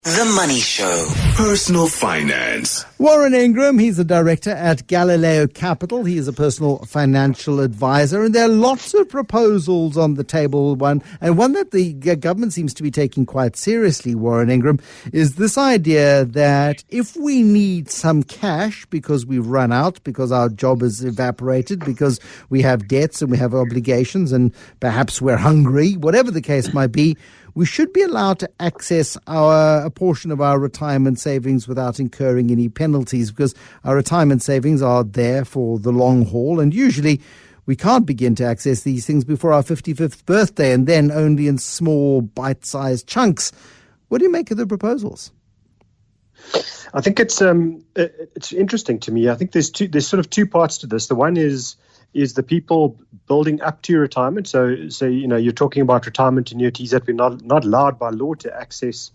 The Money Show. Personal finance. Warren Ingram, he's a director at Galileo Capital. He is a personal financial advisor, and there are lots of proposals on the table. One that the government seems to be taking quite seriously, Warren Ingram, is this idea that if we need some cash because we've run out, because our job has evaporated, because we have debts and we have obligations and perhaps we're hungry, whatever the case might be, we should be allowed to access a portion of our retirement savings without incurring any penalties, because our retirement savings are there for the long haul, and usually we can't begin to access these things before our 55th birthday, and then only in small bite-sized chunks. What do you make of the proposals? I think it's interesting to me. I think there's sort of two parts to this. The one is the people building up to retirement. So you're talking about retirement annuities that we're not allowed by law to access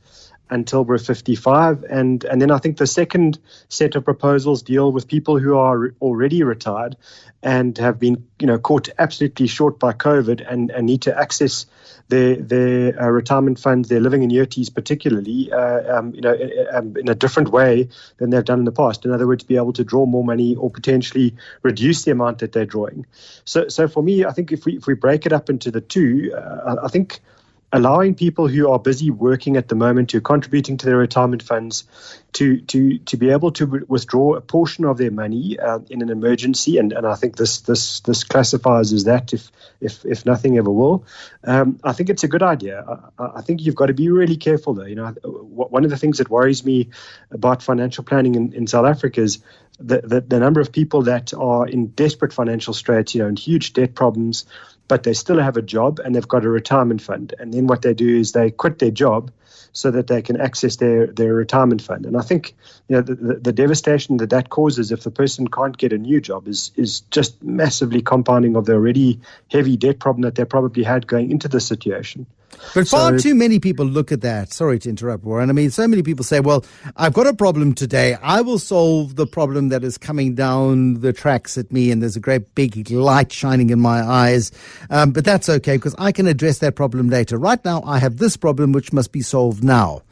until we're 55. And then I think the second set of proposals deal with people who are already retired and have been caught absolutely short by COVID and need to access their retirement funds, their living annuities particularly, in a different way than they've done in the past. In other words, be able to draw more money or potentially reduce the amount that they're drawing. So for me, I think if we break it up into the two, I think allowing people who are busy working at the moment, who are contributing to their retirement funds, to be able to withdraw a portion of their money in an emergency, and I think this classifies as that if nothing ever will. I think it's a good idea. I think you've got to be really careful though. One of the things that worries me about financial planning in South Africa is the number of people that are in desperate financial straits, in huge debt problems, but they still have a job and they've got a retirement fund. And then what they do is they quit their job so that they can access their retirement fund. And I think the devastation that causes if the person can't get a new job is just massively compounding of the already heavy debt problem that they probably had going into the situation. But far too many people look at that. Sorry to interrupt, Warren. I mean, so many people say, well, I've got a problem today. I will solve the problem that is coming down the tracks at me, and there's a great big light shining in my eyes. But that's okay, because I can address that problem later. Right now, I have this problem which must be solved now.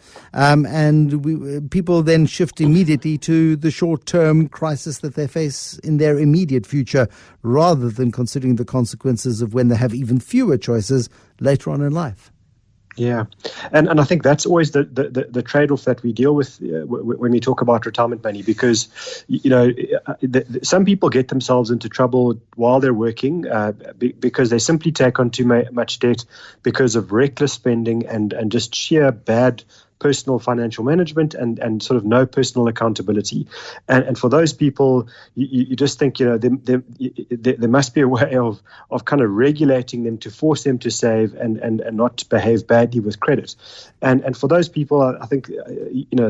People then shift immediately to the short-term crisis that they face in their immediate future, rather than considering the consequences of when they have even fewer choices later on in life. Yeah, and I think that's always the trade-off that we deal with when we talk about retirement money, because some people get themselves into trouble while they're working because they simply take on too much debt because of reckless spending and just sheer bad personal financial management and sort of no personal accountability. And for those people, you just think, there must be a way of kind of regulating them to force them to save and not behave badly with credit. And for those people, I think,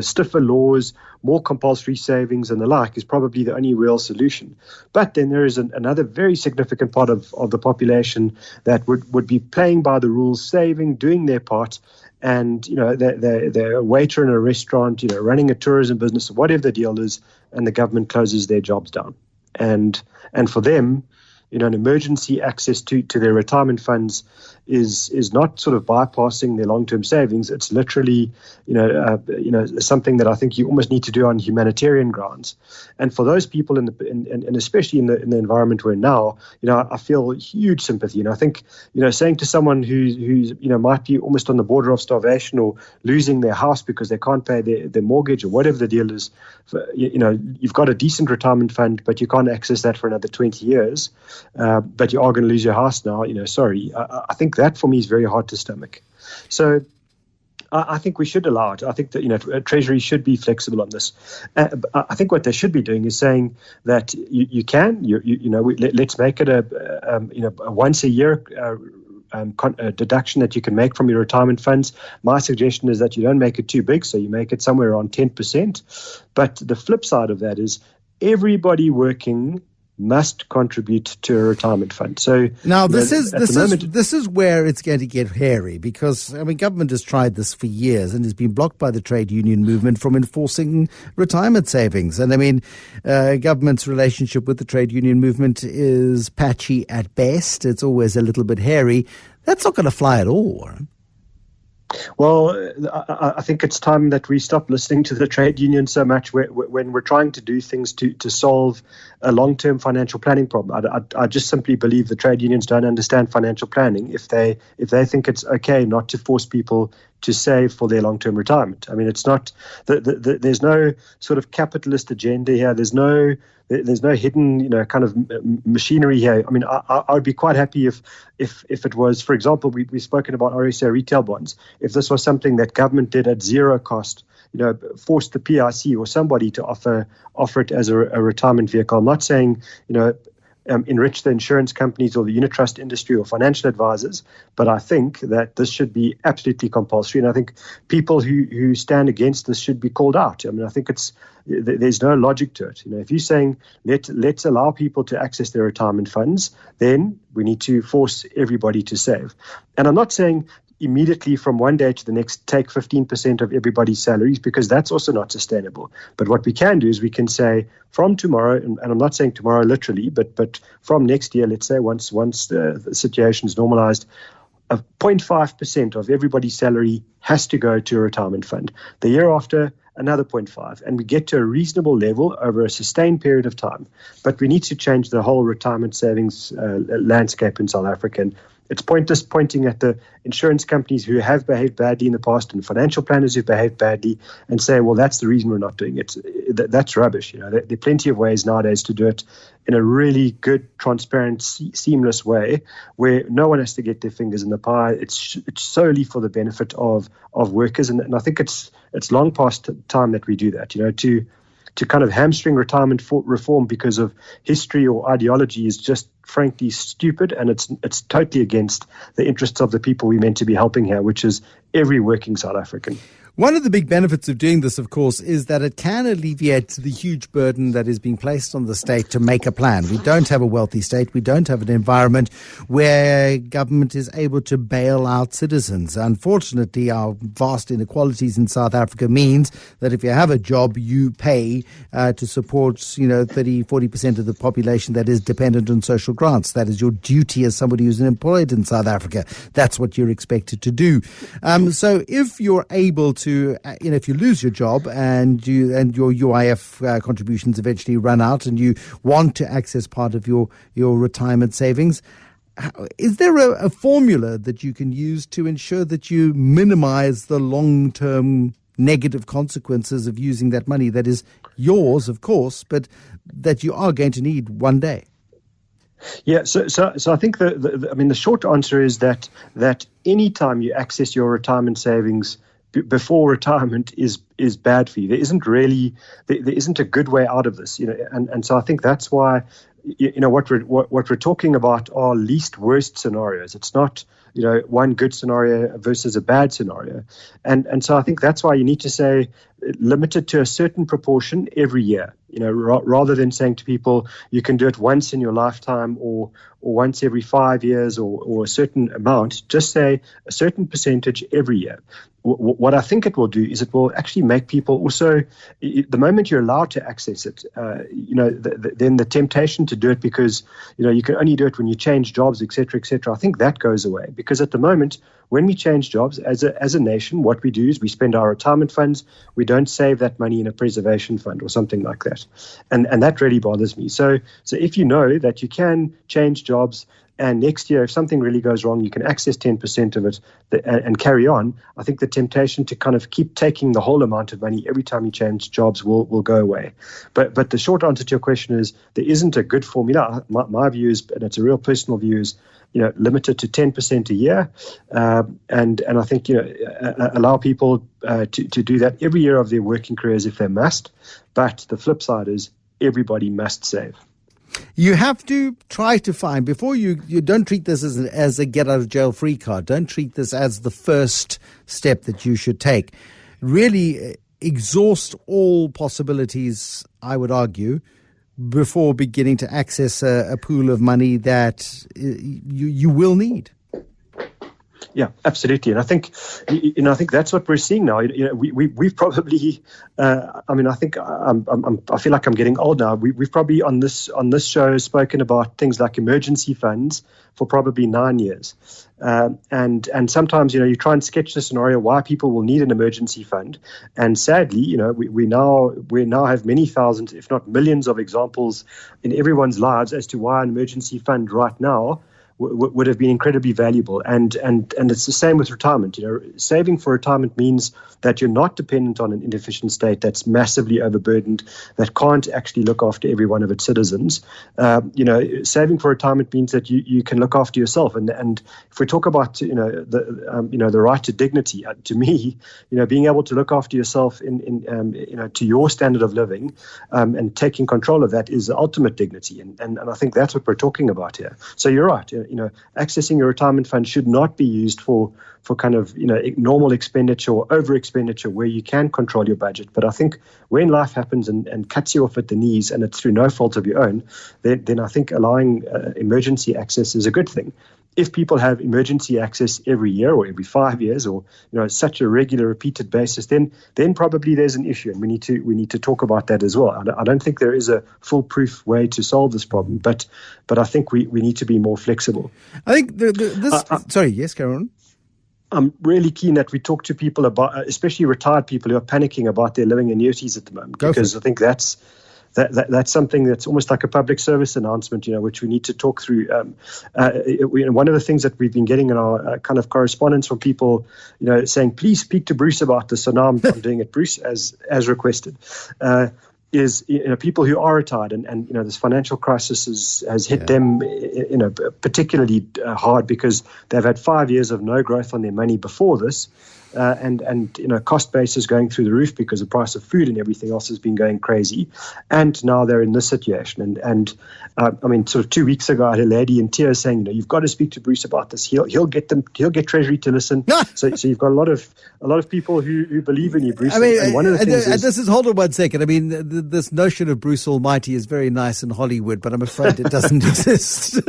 stiffer laws, more compulsory savings and the like is probably the only real solution. But then there is another very significant part of the population that would be playing by the rules, saving, doing their part. And, they're a waiter in a restaurant, running a tourism business, whatever the deal is, and the government closes their jobs down. And for them, an emergency access to their retirement funds is not sort of bypassing their long-term savings. It's literally, something that I think you almost need to do on humanitarian grounds. And for those people, and especially in the environment we're in now, I feel huge sympathy. And I think, saying to someone who's might be almost on the border of starvation or losing their house because they can't pay their mortgage or whatever the deal is, you've got a decent retirement fund, but you can't access that for another 20 years. But you are going to lose your house now, sorry. I think that for me is very hard to stomach. So I think we should allow it. I think that, Treasury should be flexible on this. I think what they should be doing is saying that you can, let's make it a once a year deduction that you can make from your retirement funds. My suggestion is that you don't make it too big, so you make it somewhere around 10%. But the flip side of that is everybody working must contribute to a retirement fund. So now this is where it's going to get hairy, because government has tried this for years and has been blocked by the trade union movement from enforcing retirement savings. And government's relationship with the trade union movement is patchy at best. It's always a little bit hairy. That's not going to fly at all, Warren. Well, I think it's time that we stop listening to the trade unions so much when we're trying to do things to solve a long-term financial planning problem. I just simply believe the trade unions don't understand financial planning if they think it's okay not to force people to save for their long-term retirement. I mean, it's not there's no sort of capitalist agenda here. There's no hidden, kind of machinery here. I mean, I would be quite happy if it was, for example, we've spoken about RSA retail bonds. If this was something that government did at zero cost, forced the PIC or somebody to offer it as a retirement vehicle. I'm not saying, enrich the insurance companies or the unit trust industry or financial advisors, but I think that this should be absolutely compulsory. And I think people who stand against this should be called out. I mean, I think there's no logic to it. If you're saying let's allow people to access their retirement funds, then we need to force everybody to save. And I'm not saying immediately from one day to the next take 15% of everybody's salaries, because that's also not sustainable. But what we can do is we can say from tomorrow, and I'm not saying tomorrow literally, but from next year, let's say once the situation is normalized, 0.5% of everybody's salary has to go to a retirement fund. The year after, another 0.5, and we get to a reasonable level over a sustained period of time. But we need to change the whole retirement savings landscape in South Africa. And it's pointless pointing at the insurance companies who have behaved badly in the past and financial planners who behaved badly and say, well, that's the reason we're not doing it. That's rubbish. There are plenty of ways nowadays to do it in a really good, transparent, seamless way where no one has to get their fingers in the pie. It's solely for the benefit of workers. And I think it's long past time that we do that, to kind of hamstring retirement reform because of history or ideology is just frankly stupid, and it's totally against the interests of the people we're meant to be helping here, which is every working South African. One of the big benefits of doing this, of course, is that it can alleviate the huge burden that is being placed on the state to make a plan. We don't have a wealthy state. We don't have an environment where government is able to bail out citizens. Unfortunately, our vast inequalities in South Africa means that if you have a job, you pay to support, 30-40% of the population that is dependent on social grants. That is your duty as somebody who's employed in South Africa. That's what you're expected to do. So if you're able to, if you lose your job and your UIF contributions eventually run out and you want to access part of your retirement savings, is there a formula that you can use to ensure that you minimize the long-term negative consequences of using that money that is yours, of course, but that you are going to need one day? Yeah, so I think the short answer is that any time you access your retirement savings before retirement is bad for you. There isn't a good way out of this, and so I think that's why what we're talking about are least worst scenarios. It's not one good scenario versus a bad scenario, and so I think that's why you need to say limited to a certain proportion every year. Rather than saying to people you can do it once in your lifetime or once every 5 years or a certain amount, just say a certain percentage every year. What I think it will do is it will actually make people also, the moment you're allowed to access it, then the temptation to do it because, you can only do it when you change jobs, et cetera, I think that goes away. Because at the moment, when we change jobs as a nation, what we do is we spend our retirement funds. We don't save that money in a preservation fund or something like that. And that really bothers me. So if you know that you can change jobs and next year, if something really goes wrong, you can access 10% of it and carry on, I think the temptation to kind of keep taking the whole amount of money every time you change jobs will go away. But the short answer to your question is there isn't a good formula. My view is, and it's a real personal view, is limited to 10% a year, and I think allow people to do that every year of their working careers if they must. But the flip side is everybody must save. You have to try to find, before you don't treat this as a get out of jail free card. Don't treat this as the first step that you should take. Really exhaust all possibilities, I would argue, before beginning to access a pool of money that you will need. Yeah, absolutely, and I think, I think that's what we're seeing now. We've probably, I think I feel like I'm getting old now. We've probably on this show spoken about things like emergency funds for probably 9 years, and sometimes you try and sketch the scenario why people will need an emergency fund, and sadly, we now have many thousands, if not millions, of examples in everyone's lives as to why an emergency fund right now would have been incredibly valuable. And it's the same with retirement. Saving for retirement means that you're not dependent on an inefficient state that's massively overburdened, that can't actually look after every one of its citizens. Saving for retirement means that you can look after yourself. And if we talk about the right to dignity, to me, being able to look after yourself in to your standard of living, and taking control of that is the ultimate dignity. And I think that's what we're talking about here. So you're right. Accessing your retirement fund should not be used for kind of normal expenditure or over expenditure where you can control your budget. But I think when life happens and cuts you off at the knees, and it's through no fault of your own, then I think allowing emergency access is a good thing. If people have emergency access every year or every 5 years, or such a regular, repeated basis, then probably there's an issue, and we need to talk about that as well. I don't think there is a foolproof way to solve this problem, but I think we need to be more flexible. I think sorry, yes, Karen. I'm really keen that we talk to people about, especially retired people who are panicking about their living annuities at the moment, because I think that's something that's almost like a public service announcement, which we need to talk through. One of the things that we've been getting in our kind of correspondence from people, saying, please speak to Bruce about this. So now I'm doing it, Bruce, as requested. Is people who are retired and this financial crisis has hit them particularly hard, because they've had 5 years of no growth on their money before this, and cost base is going through the roof because the price of food and everything else has been going crazy, and now they're in this situation. And sort of 2 weeks ago, I had a lady in tears saying, you've got to speak to Bruce about this. He'll get Treasury to listen. So you've got a lot of people who believe in you, Bruce. And one of the things hold on 1 second. This notion of Bruce Almighty is very nice in Hollywood, but I'm afraid it doesn't exist.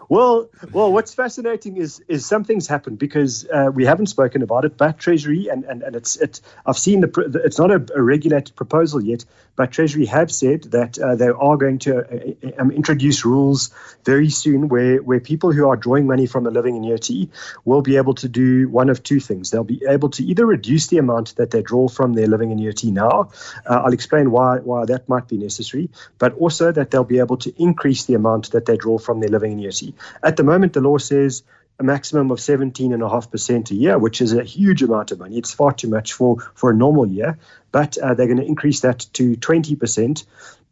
Well, what's fascinating is some things happen, because we haven't spoken about it, but Treasury and it's I've seen it's not a regulated proposal yet, but Treasury have said that they are going to introduce rules very soon where people who are drawing money from a living annuity will be able to do one of two things. They'll be able to either reduce the amount that they draw from their living annuity now. I'll explain why that might be necessary, but also that they'll be able to increase the amount that they draw from their living annuity. At the moment, the law says a maximum of 17.5% a year, which is a huge amount of money. It's far too much for a normal year, but they're going to increase that to 20%.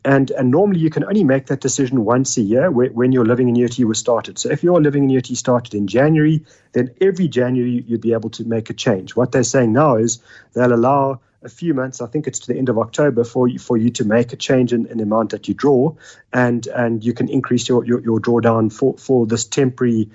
And normally you can only make that decision once a year when your living annuity was started. So if your living annuity started in January, then every January you'd be able to make a change. What they're saying now is they'll allow a few months, I think it's to the end of October, for you to make a change in the amount that you draw, and you can increase your drawdown for this temporary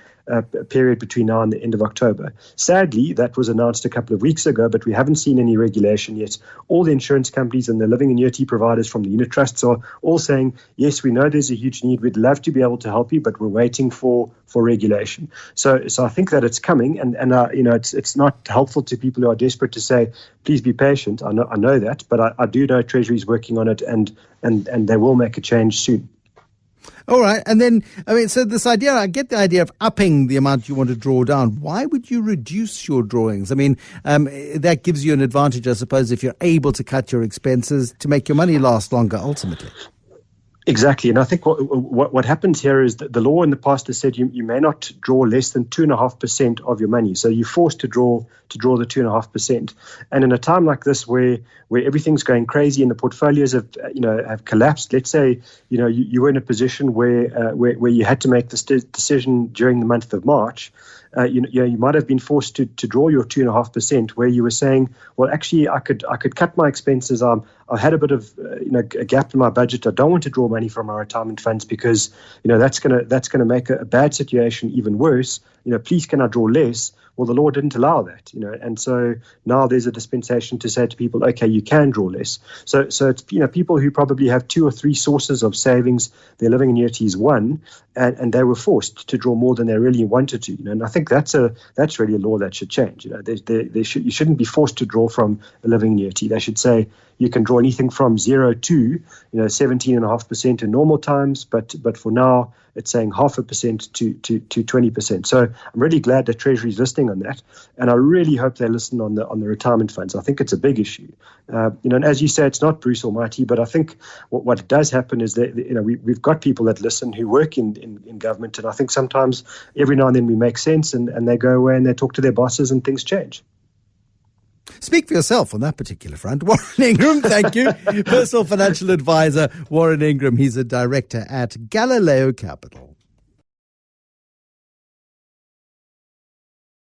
period between now and the end of October. Sadly, that was announced a couple of weeks ago, but we haven't seen any regulation yet. All the insurance companies and the living annuity providers from the unit trusts are all saying, yes, we know there's a huge need. We'd love to be able to help you, but we're waiting for regulation. So I think that it's coming, and it's not helpful to people who are desperate to say, please be patient. I know that, but I do know Treasury is working on it, and they will make a change soon. All right. And then, so this idea, I get the idea of upping the amount you want to draw down. Why would you reduce your drawings? That gives you an advantage, I suppose, if you're able to cut your expenses to make your money last longer, ultimately. Exactly. And I think what happens here is that the law in the past has said you may not draw less than 2.5% of your money. So you're forced to draw the 2.5%. And in a time like this where everything's going crazy and the portfolios have collapsed, let's say, you were in a position where you had to make this decision during the month of March, you might have been forced to draw your 2.5%, where you were saying, well, actually, I could cut my expenses. I had a bit of a gap in my budget. I don't want to draw money from my retirement funds because that's going to make a bad situation even worse. Please, can I draw less? Well, the law didn't allow that, and so now there's a dispensation to say to people, okay, you can draw less. So it's, people who probably have 2 or 3 sources of savings, their living annuity is one, and they were forced to draw more than they really wanted to, and I think that's really a law that should change. You shouldn't be forced to draw from a living annuity. They should say you can draw anything from 0 to 17.5% in normal times, but for now it's saying 0.5% to 20%. So I'm really glad that Treasury is listening on that, and I really hope they listen on the retirement funds. I think it's a big issue, and as you say, it's not Bruce Almighty, but I think what does happen is that we've got people that listen who work in government, and I think sometimes every now and then we make sense, and they go away and they talk to their bosses and things change. Speak for yourself on that particular front. Warren Ingram, thank you. Personal financial advisor, Warren Ingram. He's a director at Galileo Capital.